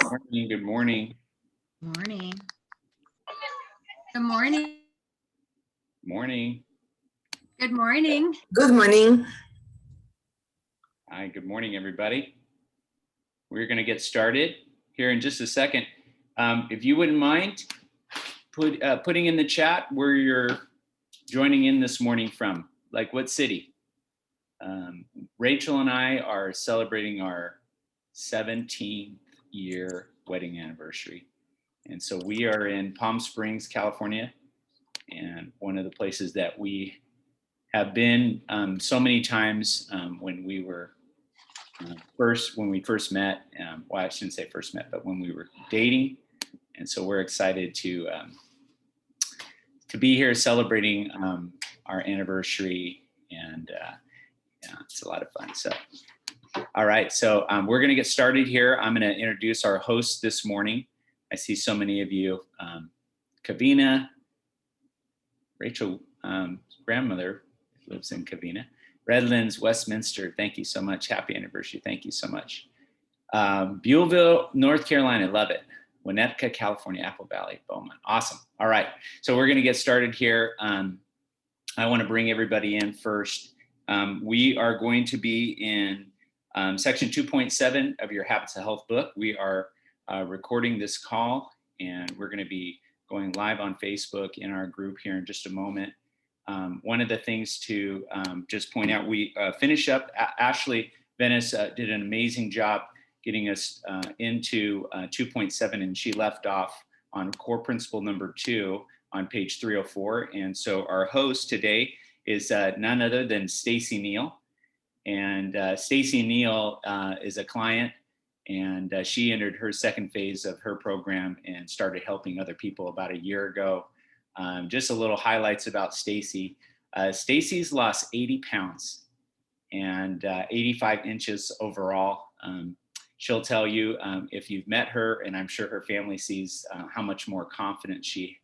Morning, good morning. Morning. Good morning. Morning. Good morning. Good morning. Hi, good morning, everybody. We're going to get started here in just a second. If you wouldn't mind putting in the chat where you're joining in this morning from, like what city. Rachel and I are celebrating our 17th year wedding anniversary. And so we are in Palm Springs, California. And one of the places that we have been so many times when we were when we first met. Well, I shouldn't say first met, but when we were dating. And so we're excited to be here celebrating our anniversary, and yeah, it's a lot of fun. So, all right, so we're going to get started here. I'm going to introduce our host this morning. I see so many of you. Kavina, Rachel, grandmother lives in Covina. Redlands, Westminster, thank you so much. Happy anniversary, thank you so much. Buellville, North Carolina, love it. Winnetka, California, Apple Valley, Beaumont, awesome. All right, so we're gonna get started here. I wanna bring everybody in first. We are going to be in section 2.7 of your Habits of Health book. We are recording this call, and we're gonna be going live on Facebook in our group here in just a moment. One of the things to just point out, we finish up, Ashley Venice did an amazing job getting us into 2.7, and she left off on core principle number 2 on page 304. And so our host today is none other than Stacy Neil. And Stacy Neil is a client, and she entered her second phase of her program and started helping other people about a year ago. Just a little highlights about Stacy. Stacy's lost 80 pounds and 85 inches overall. She'll tell you if you've met her, and I'm sure her family sees how much more confidence she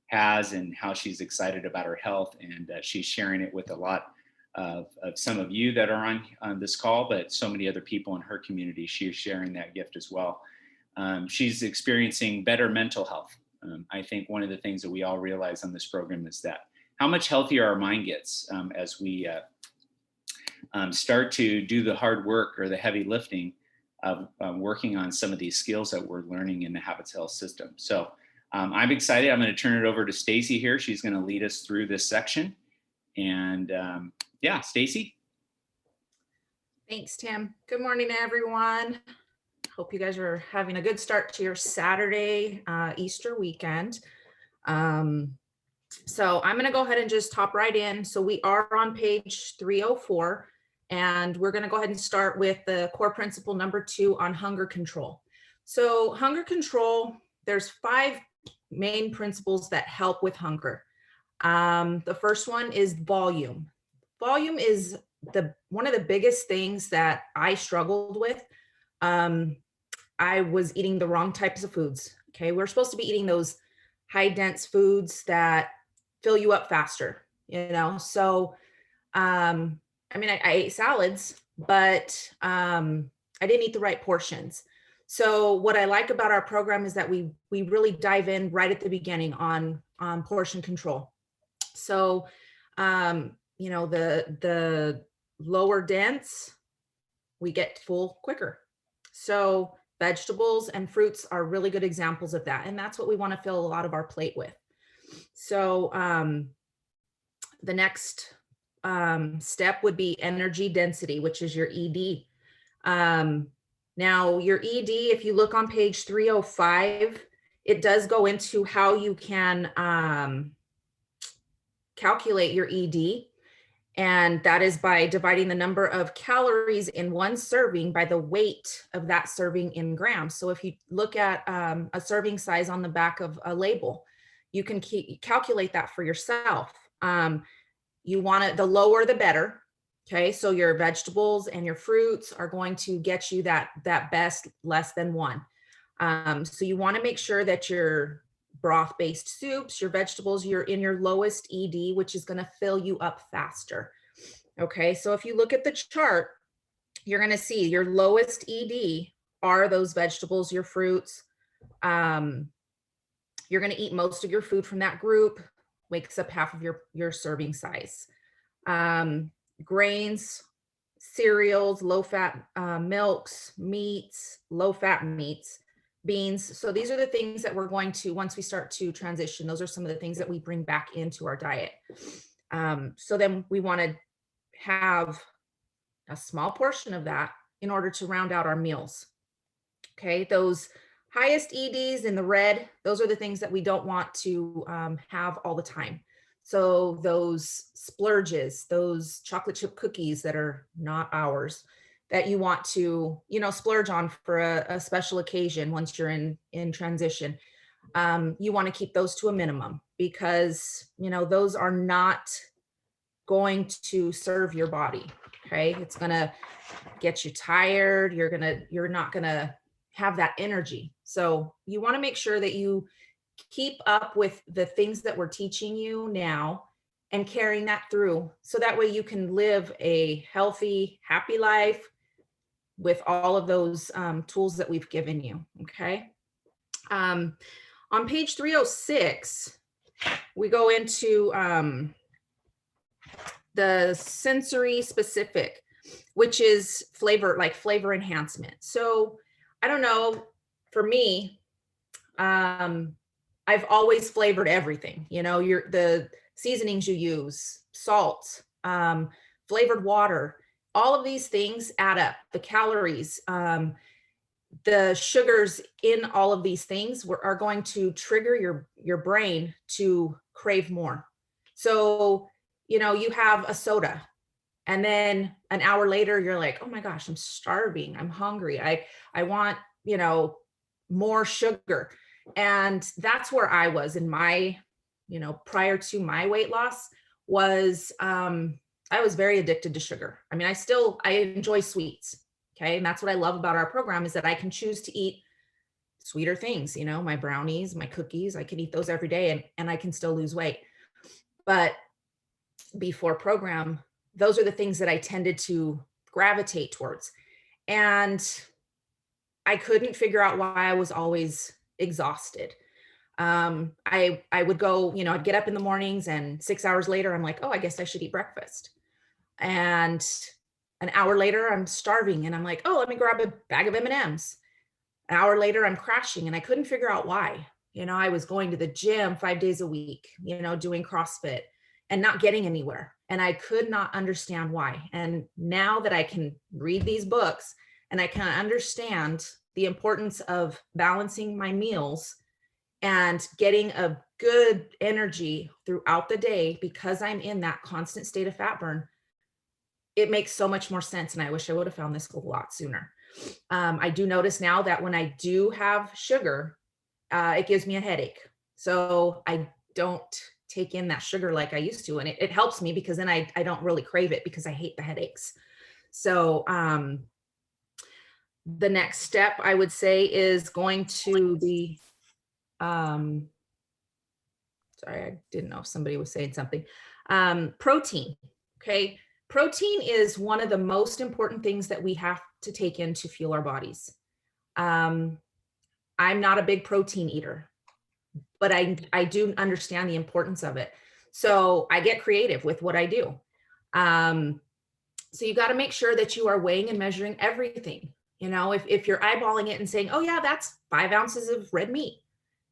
has and how she's excited about her health. And she's sharing it with a lot of some of you that are on this call, but so many other people in her community. She's sharing that gift as well. She's experiencing better mental health. I think one of the things that we all realize on this program is that how much healthier our mind gets as we start to do the hard work or the heavy lifting of working on some of these skills that we're learning in the Habits Health system. So I'm excited. I'm going to turn it over to Stacy here. She's going to lead us through this section. And yeah, Stacy. Thanks, Tim. Good morning, everyone. Hope you guys are having a good start to your Saturday Easter weekend. So I'm going to go ahead and just hop right in. So we are on page 304, and we're going to go ahead and start with the core principle number 2 on hunger control. So hunger control, there's 5 main principles that help with hunger. The first one is volume. Volume is one of the biggest things that I struggled with. I was eating the wrong types of foods. Okay, we're supposed to be eating those high dense foods that fill you up faster, you know. So I mean, I ate salads, but I didn't eat the right portions. So what I like about our program is that we really dive in right at the beginning on portion control. So you know, the lower dense, we get full quicker. So vegetables and fruits are really good examples of that. And that's what we want to fill a lot of our plate with. So the next step would be energy density, which is your ED. Now your ED, if you look on page 305, it does go into how you can calculate your ED. And that is by dividing the number of calories in one serving by the weight of that serving in grams. So if you look at a serving size on the back of a label, you can calculate that for yourself. You want it, the lower the better. Okay, so your vegetables and your fruits are going to get you that best less than 1. So you want to make sure that your broth-based soups, your vegetables, you're in your lowest ED, which is going to fill you up faster. Okay, so if you look at the chart, you're going to see your lowest ED are those vegetables, your fruits. You're going to eat most of your food from that group, makes up half of your serving size. Grains, cereals, low-fat milks, meats, low-fat meats, beans. So these are the things that we're going to, once we start to transition, those are some of the things that we bring back into our diet. So then we want to have a small portion of that in order to round out our meals. Okay, those highest EDs in the red, those are the things that we don't want to have all the time. So those splurges, those chocolate chip cookies that are not ours, that you want to, splurge on for a special occasion once you're in transition. You want to keep those to a minimum because, those are not going to serve your body. Okay, it's going to get you tired. You're not going to have that energy. So you want to make sure that you keep up with the things that we're teaching you now and carrying that through. So that way you can live a healthy, happy life with all of those tools that we've given you. Okay. On page 306, we go into the sensory specific, which is flavor enhancement. So I don't know, for me, I've always flavored everything, the seasonings you use, salt, flavored water, all of these things add up. The calories, the sugars in all of these things are going to trigger your brain to crave more. So, you have a soda and then an hour later you're like, oh my gosh, I'm starving. I'm hungry. I want, more sugar. And that's where I was in my, prior to my weight loss was, I was very addicted to sugar. I mean, I enjoy sweets. Okay. And that's what I love about our program is that I can choose to eat sweeter things, my brownies, my cookies, I can eat those every day and I can still lose weight. But before program, those are the things that I tended to gravitate towards. And I couldn't figure out why I was always exhausted. I would go, I'd get up in the mornings and 6 hours later, I'm like, oh, I guess I should eat breakfast. And an hour later, I'm starving and I'm like, oh, let me grab a bag of M&Ms. An hour later, I'm crashing and I couldn't figure out why. I was going to the gym 5 days a week, doing CrossFit and not getting anywhere. And I could not understand why. And now that I can read these books and I can understand the importance of balancing my meals and getting a good energy throughout the day because I'm in that constant state of fat burn, it makes so much more sense. And I wish I would have found this a lot sooner. I do notice now that when I do have sugar, it gives me a headache. So I don't take in that sugar like I used to. And it helps me because then I don't really crave it because I hate the headaches. So the next step I would say is going to be, sorry, I didn't know if somebody was saying something. Protein, okay? Protein is one of the most important things that we have to take in to fuel our bodies. I'm not a big protein eater, but I do understand the importance of it. So I get creative with what I do. So you got to make sure that you are weighing and measuring everything. If you're eyeballing it and saying, oh yeah, that's 5 ounces of red meat,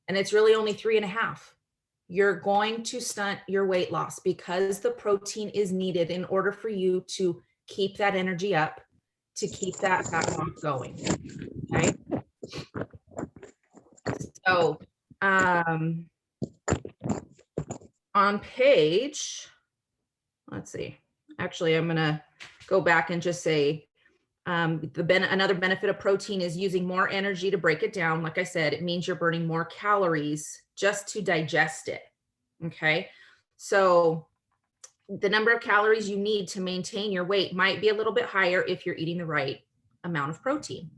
and it's really only 3.5, you're going to stunt your weight loss because the protein is needed in order for you to keep that energy up, to keep that fat loss going. Okay. So on page, let's see, actually, I'm going to go back and just say, another benefit of protein is using more energy to break it down. Like I said, it means you're burning more calories just to digest it. Okay. So the number of calories you need to maintain your weight might be a little bit higher if you're eating the right amount of protein.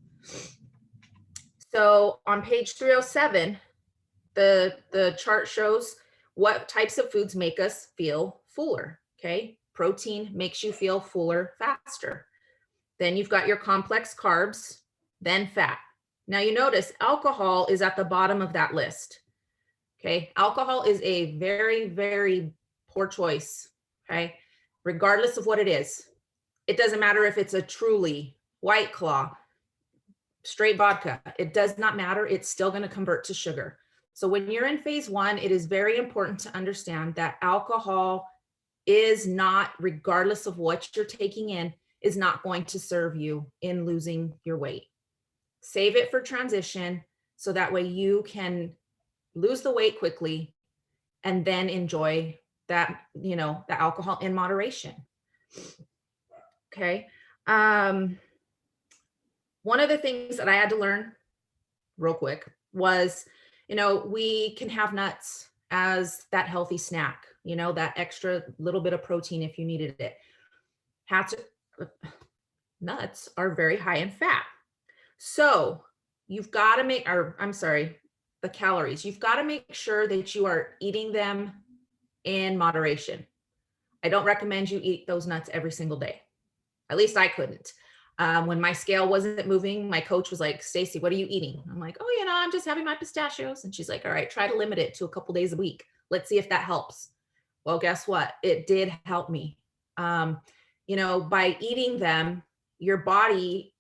So on page 307, the chart shows what types of foods make us feel fuller. Okay. Protein makes you feel fuller faster. Then you've got your complex carbs. then fat. Now you notice alcohol is at the bottom of that list. Okay, alcohol is a very, very poor choice. Okay, regardless of what it is. It doesn't matter if it's a Truly, White Claw, straight vodka. It does not matter. It's still going to convert to sugar. So when you're in phase 1, it is very important to understand that alcohol is not, regardless of what you're taking in, is not going to serve you in losing your weight. Save it for transition so that way you can lose the weight quickly and then enjoy that, the alcohol in moderation. Okay. One of the things that I had to learn real quick was, we can have nuts as that healthy snack, that extra little bit of protein if you needed it. Nuts are very high in fat. So you've got to the calories. You've got to make sure that you are eating them in moderation. I don't recommend you eat those nuts every single day. At least I couldn't. When my scale wasn't moving, my coach was like, Stacy, what are you eating? I'm like, oh, I'm just having my pistachios. And she's like, all right, try to limit it to a couple days a week. Let's see if that helps. Well, guess what? It did help me. By eating them, your body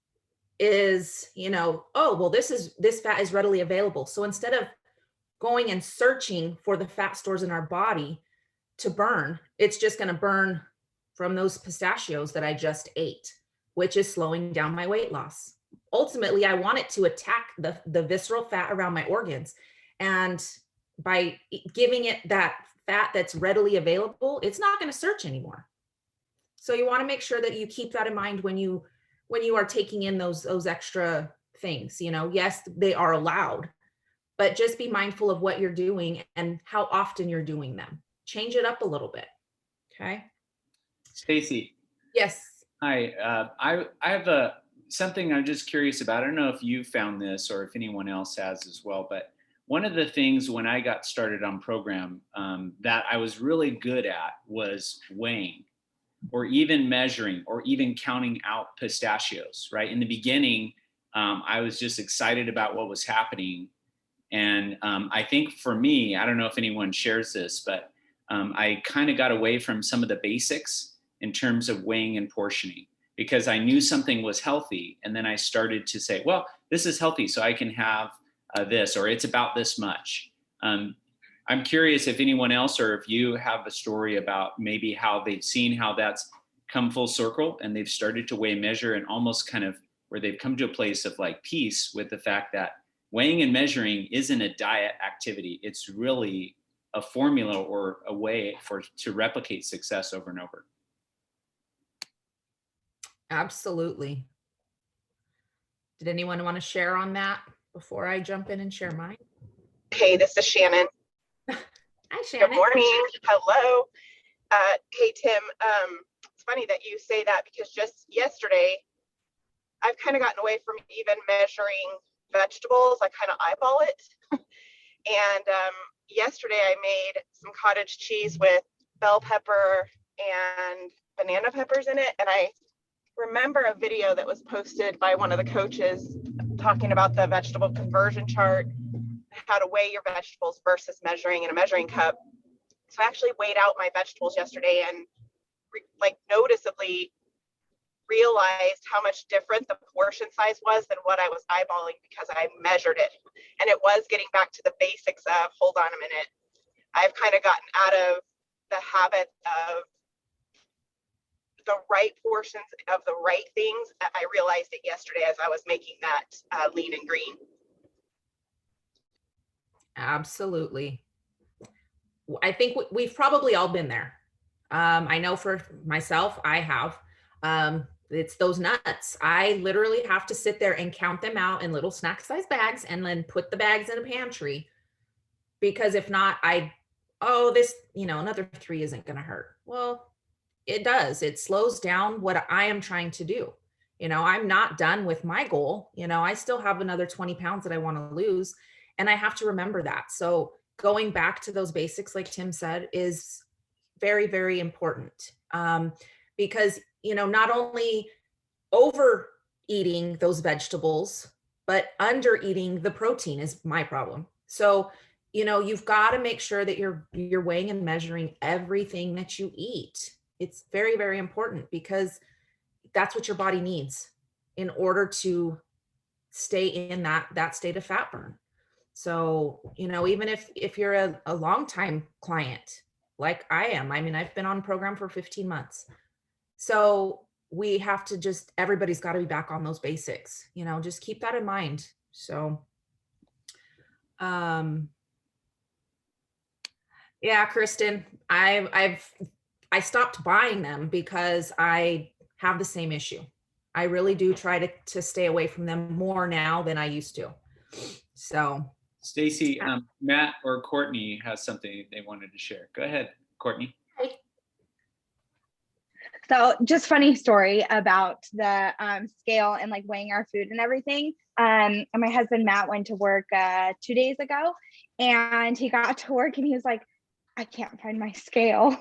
is, oh, well, this fat is readily available. So instead of going and searching for the fat stores in our body to burn, it's just going to burn from those pistachios that I just ate, which is slowing down my weight loss. Ultimately, I want it to attack the visceral fat around my organs. And by giving it that fat that's readily available, it's not going to search anymore. So you want to make sure that you keep that in mind when you are taking in those extra things. Yes, they are allowed, but just be mindful of what you're doing and how often you're doing them. Change it up a little bit. Okay. Stacy. Yes. Hi. I have something I'm just curious about. I don't know if you found this or if anyone else has as well, but one of the things when I got started on program that I was really good at was weighing, or even measuring, or even counting out pistachios, right? In the beginning, I was just excited about what was happening. And I think for me, I don't know if anyone shares this, but I kind of got away from some of the basics in terms of weighing and portioning, because I knew something was healthy. And then I started to say, well, this is healthy, so I can have this, or it's about this much. I'm curious if anyone else, or if you have a story about maybe how they've seen how that's come full circle and they've started to weigh, measure, and almost kind of where they've come to a place of like peace with the fact that weighing and measuring isn't a diet activity. It's really a formula or a way to replicate success over and over. Absolutely. Did anyone want to share on that before I jump in and share mine? Hey, this is Shannon. Hi, Shannon. Good morning. Hello. Hey, Tim. It's funny that you say that, because just yesterday, I've kind of gotten away from even measuring vegetables. I kind of eyeball it. And yesterday I made some cottage cheese with bell pepper and banana peppers in it. And I remember a video that was posted by one of the coaches talking about the vegetable conversion chart, how to weigh your vegetables versus measuring in a measuring cup. So I actually weighed out my vegetables yesterday and noticeably realized how much different the portion size was than what I was eyeballing, because I measured it. And it was getting back to the basics of, hold on a minute, I've kind of gotten out of the habit of the right portions of the right things. I realized it yesterday as I was making that lean and green. Absolutely. I think we've probably all been there. I know for myself, I have. It's those nuts. I literally have to sit there and count them out in little snack size bags and then put the bags in a pantry, because if not, another 3 isn't going to hurt. Well, it does. It slows down what I am trying to do. I'm not done with my goal. I still have another 20 pounds that I want to lose, and I have to remember that. So going back to those basics, like Tim said, is very, very important. Because, not only over eating those vegetables, but under eating the protein is my problem. So, you've got to make sure that you're weighing and measuring everything that you eat. It's very, very important because that's what your body needs in order to stay in that state of fat burn. So, even if you're a long time client, like I am, I mean, I've been on program for 15 months. So we have to everybody's got to be back on those basics, just keep that in mind. So, yeah, Kristen, I stopped buying them because I have the same issue. I really do try to stay away from them more now than I used to. So, Stacy, Matt or Courtney has something they wanted to share. Go ahead, Courtney. So just funny story about the scale and like weighing our food and everything. And my husband, Matt, went to work 2 days ago, and he got to work and he was like, I can't find my scale.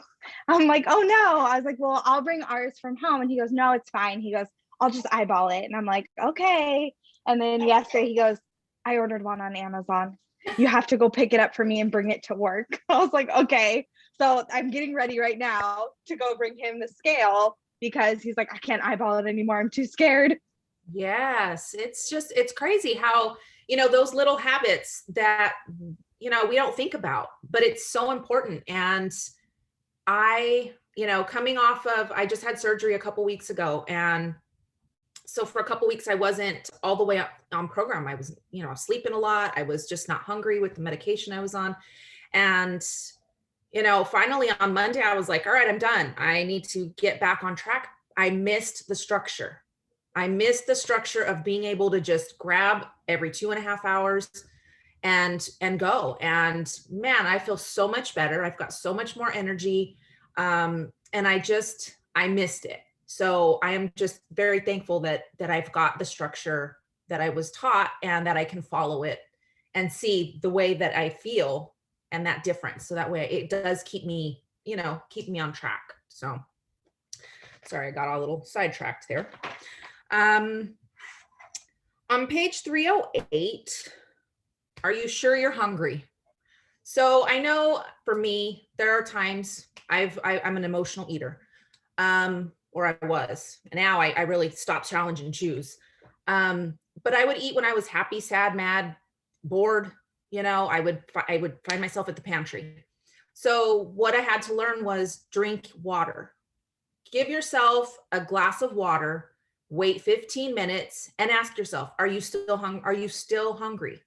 I'm like, oh no. I was like, well, I'll bring ours from home. And he goes, no, it's fine. He goes, I'll just eyeball it. And I'm like, okay. And then yesterday he goes, I ordered one on Amazon. You have to go pick it up for me and bring it to work. I was like, okay. So I'm getting ready right now to go bring him the scale because he's like, I can't eyeball it anymore. I'm too scared. Yes. It's crazy how, those little habits that, we don't think about, but it's so important. And I just had surgery a couple weeks ago. And so for a couple weeks, I wasn't all the way up on program. I was, sleeping a lot. I was just not hungry with the medication I was on. And, finally on Monday, I was like, all right, I'm done. I need to get back on track. I missed the structure. Of being able to just grab every 2.5 hours and go. And man, I feel so much better. I've got so much more energy. And I missed it. So I am just very thankful that I've got the structure that I was taught and that I can follow it and see the way that I feel and that difference. So that way it does keep me on track. So sorry, I got a little sidetracked there. On page 308, are you sure you're hungry? So I know for me, there are times I'm an emotional eater. Or I was. Now I really stopped challenge and choose. But I would eat when I was happy, sad, mad, bored. I would find myself at the pantry. So what I had to learn was drink water. Give yourself a glass of water, wait 15 minutes, and ask yourself, are you still hungry?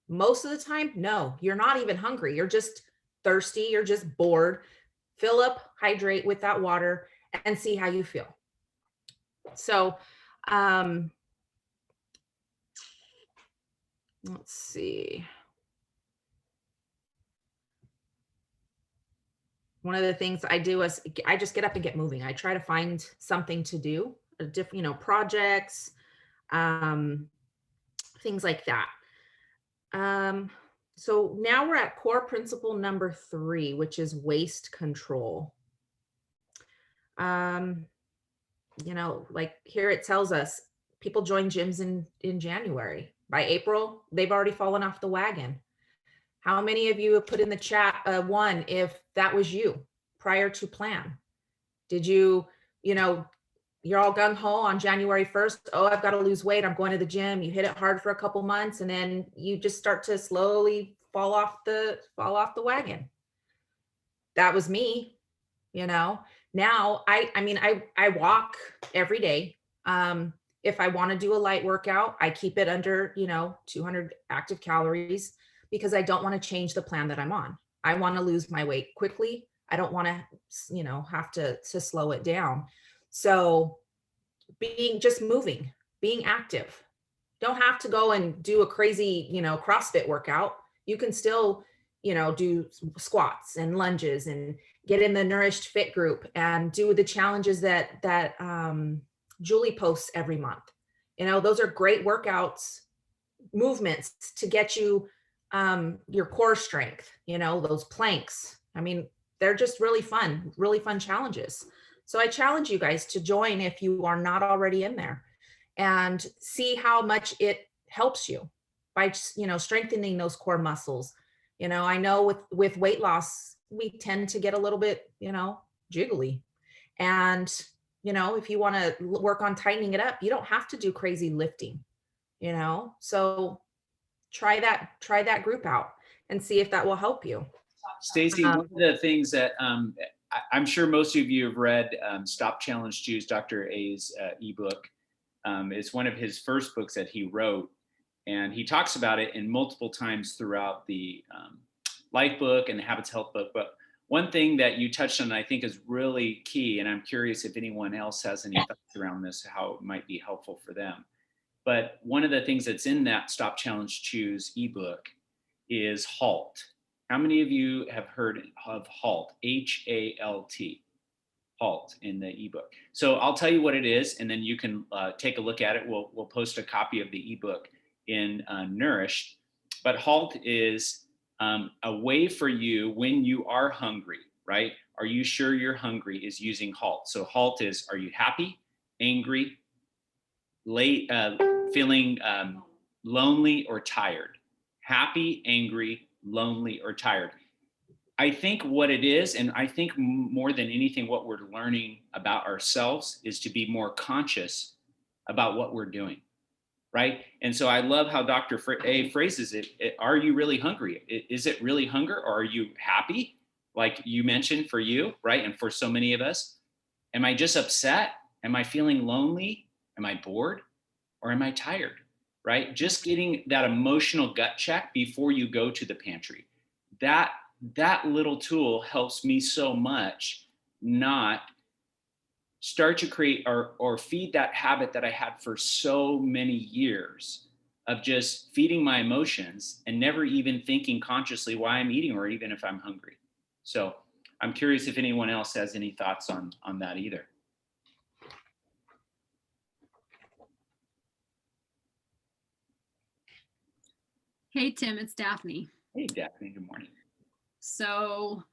Most of the time, no, you're not even hungry. You're just thirsty. You're just bored. Fill up, hydrate with that water, and see how you feel. So, let's see. One of the things I do is I just get up and get moving. I try to find something to do, different, projects, things like that. So now we're at core principle number 3, which is waste control. Like here it tells us people join gyms in January. By April, they've already fallen off the wagon. How many of you have put in the chat 1 if that was you prior to plan? Did you're all gung-ho on January 1st. Oh, I've got to lose weight. I'm going to the gym. You hit it hard for a couple months and then you just start to slowly fall off the wagon. That was me, Now I walk every day. If I want to do a light workout, I keep it under, 200 active calories because I don't want to change the plan that I'm on. I want to lose my weight quickly. I don't want to, have to slow it down. So moving, being active, don't have to go and do a crazy, CrossFit workout. You can still, do squats and lunges and get in the Nourished Fit group and do the challenges that Julie posts every month. Those are great workouts, movements to get you your core strength, those planks. They're just really fun challenges. So I challenge you guys to join if you are not already in there. and see how much it helps you by, strengthening those core muscles. I know with weight loss, we tend to get a little bit, jiggly. And, if you want to work on tightening it up, you don't have to do crazy lifting, so try that group out and see if that will help you. Stacy, one of the things that I'm sure most of you have read, Stop Challenge Choose, Dr. A's ebook. It's one of his first books that he wrote, and he talks about it in multiple times throughout the Life book and the Habits Health book. But one thing that you touched on, I think, is really key, and I'm curious if anyone else has any thoughts around this, how it might be helpful for them. But one of the things that's in that Stop Challenge Choose ebook is HALT. How many of you have heard of HALT? H-A-L-T, HALT in the ebook. So I'll tell you what it is, and then you can take a look at it. We'll post a copy of the ebook in Nourished. But HALT is a way for you when you are hungry, right? Are you sure you're hungry is using HALT. So HALT is, are you happy, angry, feeling lonely or tired? Happy, angry, lonely, or tired. I think what it is, and I think more than anything, what we're learning about ourselves is to be more conscious about what we're doing, right? And so I love how Dr. A phrases it. Are you really hungry? Is it really hunger, or are you happy? Like you mentioned for you, right? And for so many of us, am I just upset? Am I feeling lonely? Am I bored? Or am I tired? Right? Just getting that emotional gut check before you go to the pantry. That little tool helps me so much not start to create or feed that habit that I had for so many years of just feeding my emotions and never even thinking consciously why I'm eating or even if I'm hungry. So I'm curious if anyone else has any thoughts on that either. Hey, Tim, it's Daphne. Hey, Daphne, good morning. So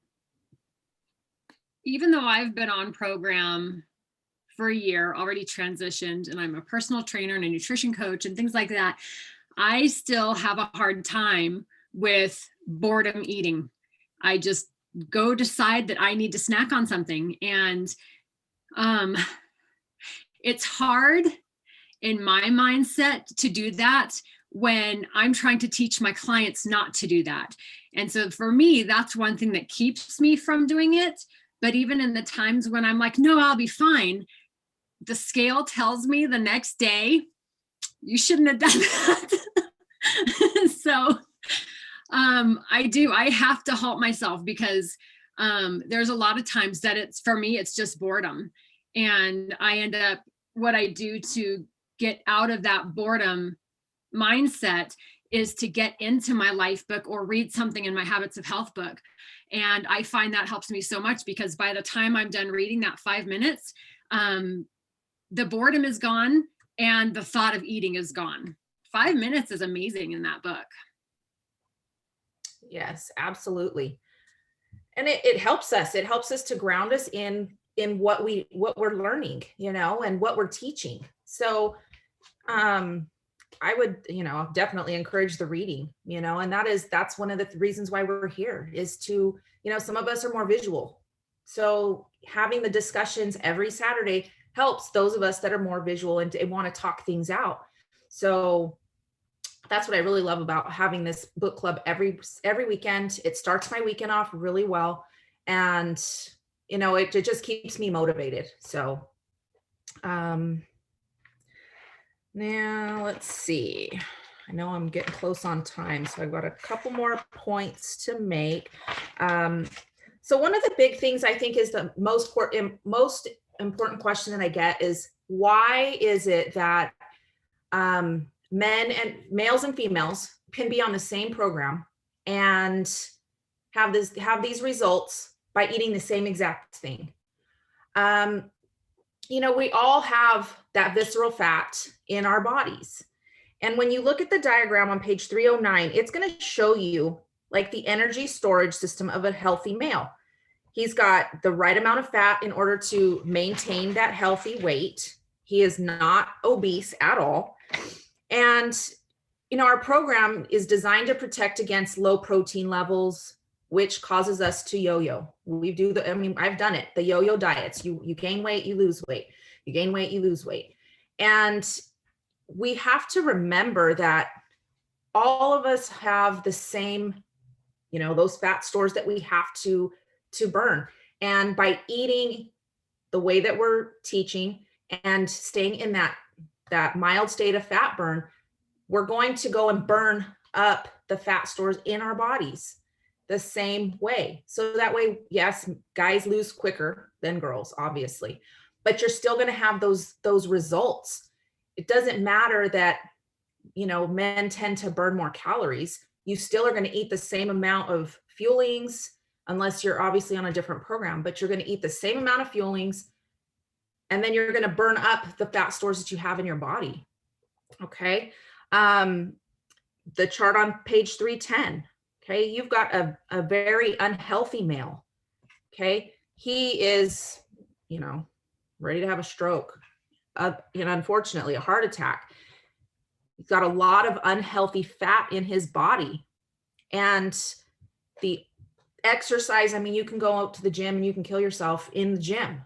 even though I've been on program for a year, already transitioned, and I'm a personal trainer and a nutrition coach and things like that, I still have a hard time with boredom eating. I just go decide that I need to snack on something. And it's hard in my mindset to do that when I'm trying to teach my clients not to do that. And so for me, that's one thing that keeps me from doing it. But even in the times when I'm like, no, I'll be fine, the scale tells me the next day, you shouldn't have done that. So I have to halt myself because there's a lot of times that for me, it's just boredom. And I end up, what I do to get out of that boredom mindset is to get into my life book or read something in my Habits of Health book. And I find that helps me so much because by the time I'm done reading that 5 minutes, the boredom is gone and the thought of eating is gone. 5 minutes is amazing in that book. Yes, absolutely. And it helps us. It helps us to ground us in what we're learning, and what we're teaching. So I would, definitely encourage the reading, and that's one of the reasons why we're here is to, some of us are more visual. So having the discussions every Saturday helps those of us that are more visual and want to talk things out. So that's what I really love about having this book club every weekend. It starts my weekend off really well. And, it just keeps me motivated. So, now let's see. I know I'm getting close on time, so I've got a couple more points to make. So one of the big things I think is the most important question that I get is, why is it that males and females can be on the same program and have these results by eating the same exact thing? We all have that visceral fat in our bodies. And when you look at the diagram on page 309, it's going to show you like the energy storage system of a healthy male. He's got the right amount of fat in order to maintain that healthy weight. He is not obese at all. And, our program is designed to protect against low protein levels, which causes us to yo-yo. I've done it, the yo-yo diets. You gain weight, you lose weight. You gain weight, you lose weight. And we have to remember that all of us have the same, those fat stores that we have to burn. And by eating the way that we're teaching and staying in that mild state of fat burn, we're going to go and burn up the fat stores in our bodies the same way. So that way, yes, guys lose quicker than girls, obviously, but you're still going to have those results. It doesn't matter that, men tend to burn more calories. You still are going to eat the same amount of fuelings, unless you're obviously on a different program, but you're going to eat the same amount of fuelings, and then you're going to burn up the fat stores that you have in your body. Okay. The chart on page 310. Okay. You've got a very unhealthy male. Okay. He is, ready to have a stroke, unfortunately a heart attack. He's got a lot of unhealthy fat in his body. And the exercise, you can go out to the gym and you can kill yourself in the gym,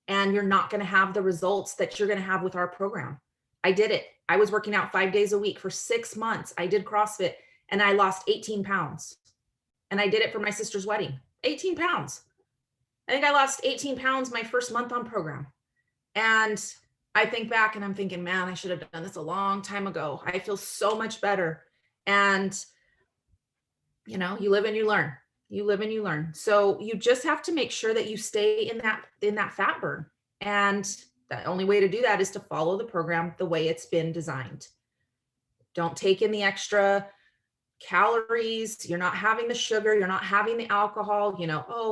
and you're not going to have the results that you're going to have with our program. I did it. I was working out 5 days a week for 6 months. I did CrossFit and I lost 18 pounds. And I did it for my sister's wedding. 18 pounds. I think I lost 18 pounds my first month on program. And I think back and I'm thinking, man, I should have done this a long time ago. I feel so much better. And, you live and you learn. You live and you learn. So you just have to make sure that you stay in that fat burn. And the only way to do that is to follow the program the way it's been designed. Don't take in the extra calories. You're not having the sugar. You're not having the alcohol,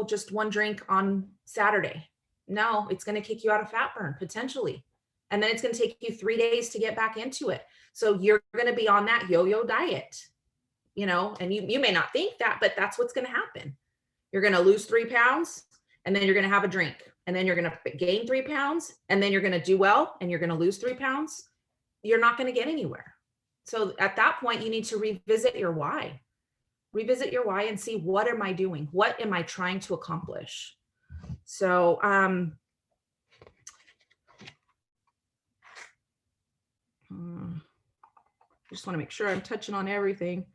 just one drink on Saturday. No, it's going to kick you out of fat burn potentially. And then it's going to take you 3 days to get back into it. So you're going to be on that yo-yo diet, and you may not think that, but that's what's going to happen. You're going to lose 3 pounds, and then you're going to have a drink, and then you're going to gain 3 pounds, and then you're going to do well, and you're going to lose 3 pounds. You're not going to get anywhere. So at that point, you need to revisit your why. Revisit your why and see, what am I doing? What am I trying to accomplish? So, just want to make sure I'm touching on everything.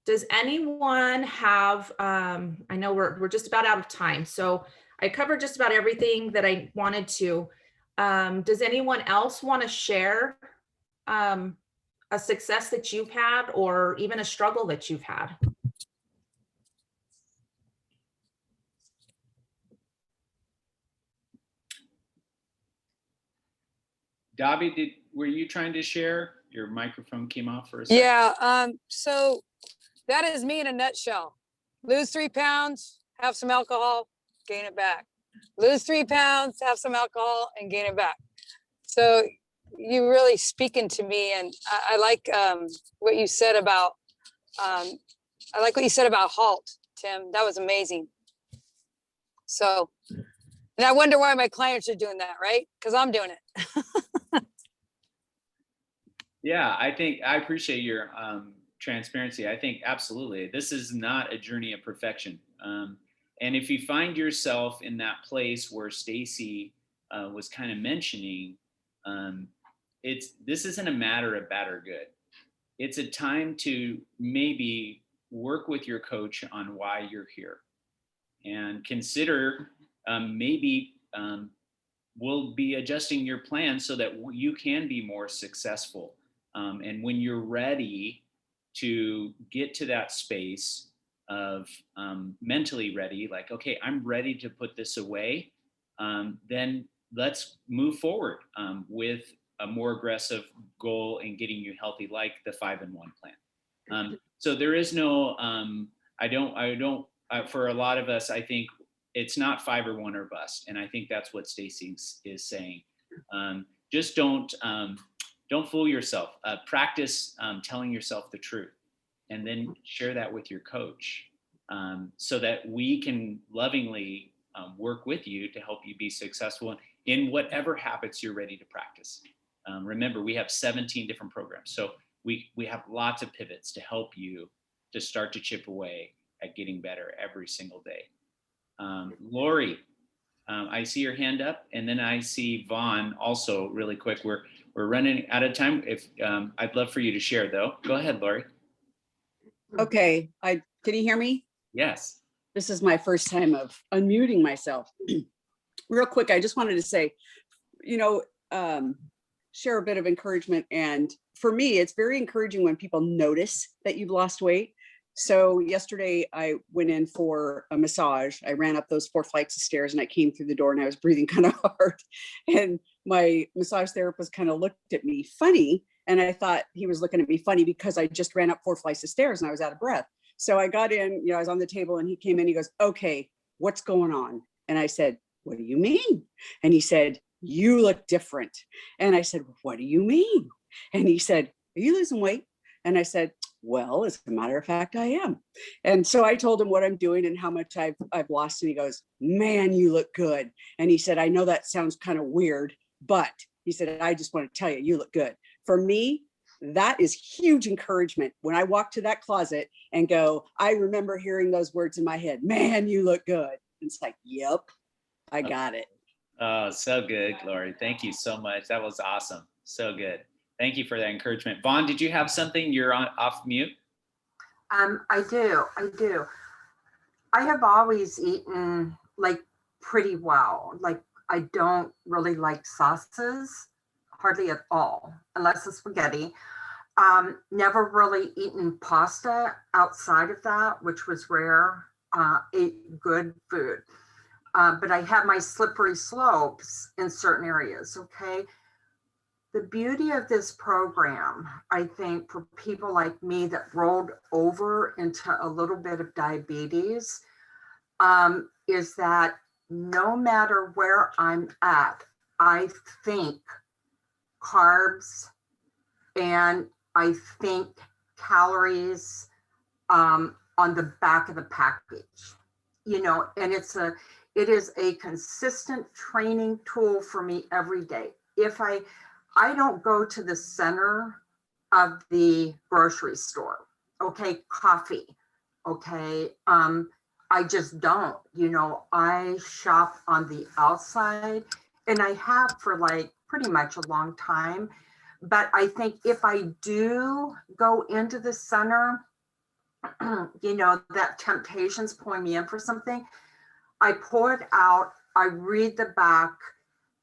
Does anyone have, I know we're just about out of time, so I covered just about everything that I wanted to. Does anyone else want to share a success that you've had, or even a struggle that you've had? Davi, were you trying to share? Your microphone came off for a second. Yeah, so that is me in a nutshell. Lose 3 pounds, have some alcohol, gain it back. Lose 3 pounds, have some alcohol, and gain it back. So you really speaking to me, and I like what you said about, HALT, Tim. That was amazing. So, and I wonder why my clients are doing that, right? Because I'm doing it. Yeah, I appreciate your transparency. I think absolutely, this is not a journey of perfection. And if you find yourself in that place where Stacy was kind of mentioning, this isn't a matter of bad or good. It's a time to maybe work with your coach on why you're here, and consider maybe we'll be adjusting your plan so that you can be more successful. And when you're ready to get to that space of mentally ready, like, okay, I'm ready to put this away, then let's move forward with a more aggressive goal in getting you healthy, like the 5-in-1 plan. So there is no, for a lot of us, I think it's not 5 or 1 or bust. And I think that's what Stacy is saying. Just don't fool yourself. Practice telling yourself the truth, and then share that with your coach, so that we can lovingly work with you to help you be successful in whatever habits you're ready to practice. Remember, we have 17 different programs. So we have lots of pivots to help you to start to chip away at getting better every single day. Lori, I see your hand up, and then I see Vaughn also really quick. We're running out of time. If I'd love for you to share though. Go ahead, Lori. Okay, can you hear me? Yes. This is my first time of unmuting myself. Real quick, I just wanted to say, share a bit of encouragement. And for me, it's very encouraging when people notice that you've lost weight. So yesterday I went in for a massage. I ran up those 4 flights of stairs and I came through the door and I was breathing kind of hard. And my massage therapist kind of looked at me funny. And I thought he was looking at me funny because I just ran up 4 flights of stairs and I was out of breath. So I got in, I was on the table and he came in, he goes, "Okay, what's going on?" And I said, "What do you mean?" And he said, "You look different." And I said, "What do you mean?" And he said, "Are you losing weight?" And I said, "Well, as a matter of fact, I am." And so I told him what I'm doing and how much I've lost. And he goes, "Man, you look good." And he said, "I know that sounds kind of weird, but," he said, "I just want to tell you, you look good." For me, that is huge encouragement. When I walk to that closet and go, I remember hearing those words in my head, "Man, you look good." It's like, yep, I got it. Oh, so good, Lori. Thank you so much. That was awesome. So good. Thank you for that encouragement. Vaughn, did you have something? You're off mute. I do. I have always eaten like pretty well. Like I don't really like sauces, hardly at all, unless it's spaghetti. Never really eaten pasta outside of that, which was rare. Ate good food. But I have my slippery slopes in certain areas, okay? The beauty of this program, I think, for people like me that rolled over into a little bit of diabetes, is that no matter where I'm at, I think carbs and I think calories on the back of the package, and it is a consistent training tool for me every day. If I don't go to the center of the grocery store, okay, coffee, okay, I just don't, I shop on the outside and I have for like pretty much a long time. But I think if I do go into the center, that temptation's pulling me in for something, I pull it out, I read the back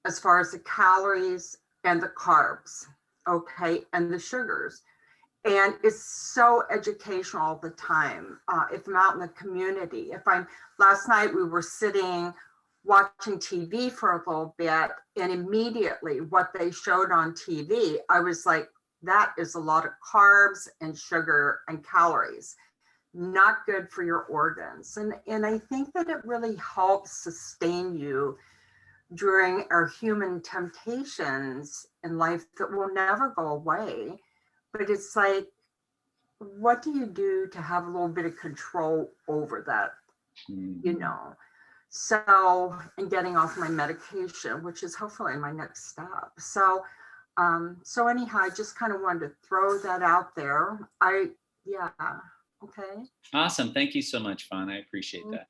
as far as the calories and the carbs, okay, and the sugars. And it's so educational all the time. If I'm out in the community, last night we were sitting watching TV for a little bit, and immediately what they showed on TV, I was like, that is a lot of carbs and sugar and calories. Not good for your organs. And I think that it really helps sustain you during our human temptations in life that will never go away. But it's like, what do you do to have a little bit of control over that, So, and getting off my medication, which is hopefully my next step. So anyhow, I just kind of wanted to throw that out there. Okay. Awesome. Thank you so much, Vaughn. I appreciate that.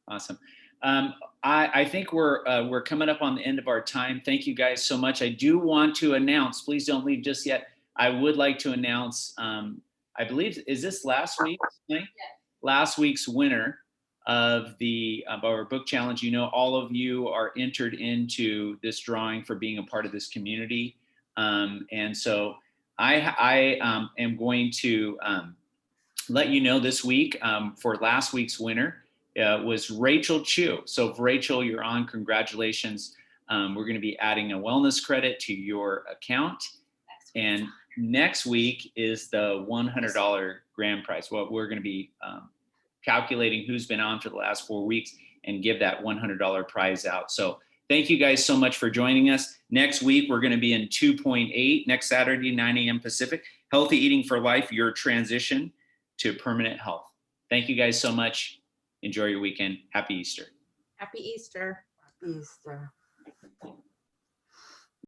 Awesome. I think we're coming up on the end of our time. Thank you guys so much. I do want to announce, please don't leave just yet. I would like to announce, I believe, is this last week? Yes. Last week's winner of our book challenge. All of you are entered into this drawing for being a part of this community. And so I am going to let you know this week for last week's winner was Rachel Chu. So if Rachel, you're on, congratulations. We're going to be adding a wellness credit to your account. And next week is the $100 grand prize. Well, we're going to be calculating who's been on for the last 4 weeks and give that $100 prize out. So thank you guys so much for joining us. Next week, we're going to be in 2.8 next Saturday, 9 a.m. Pacific. Healthy Eating for Life, your transition to permanent health. Thank you guys so much. Enjoy your weekend. Happy Easter. Happy Easter. Easter.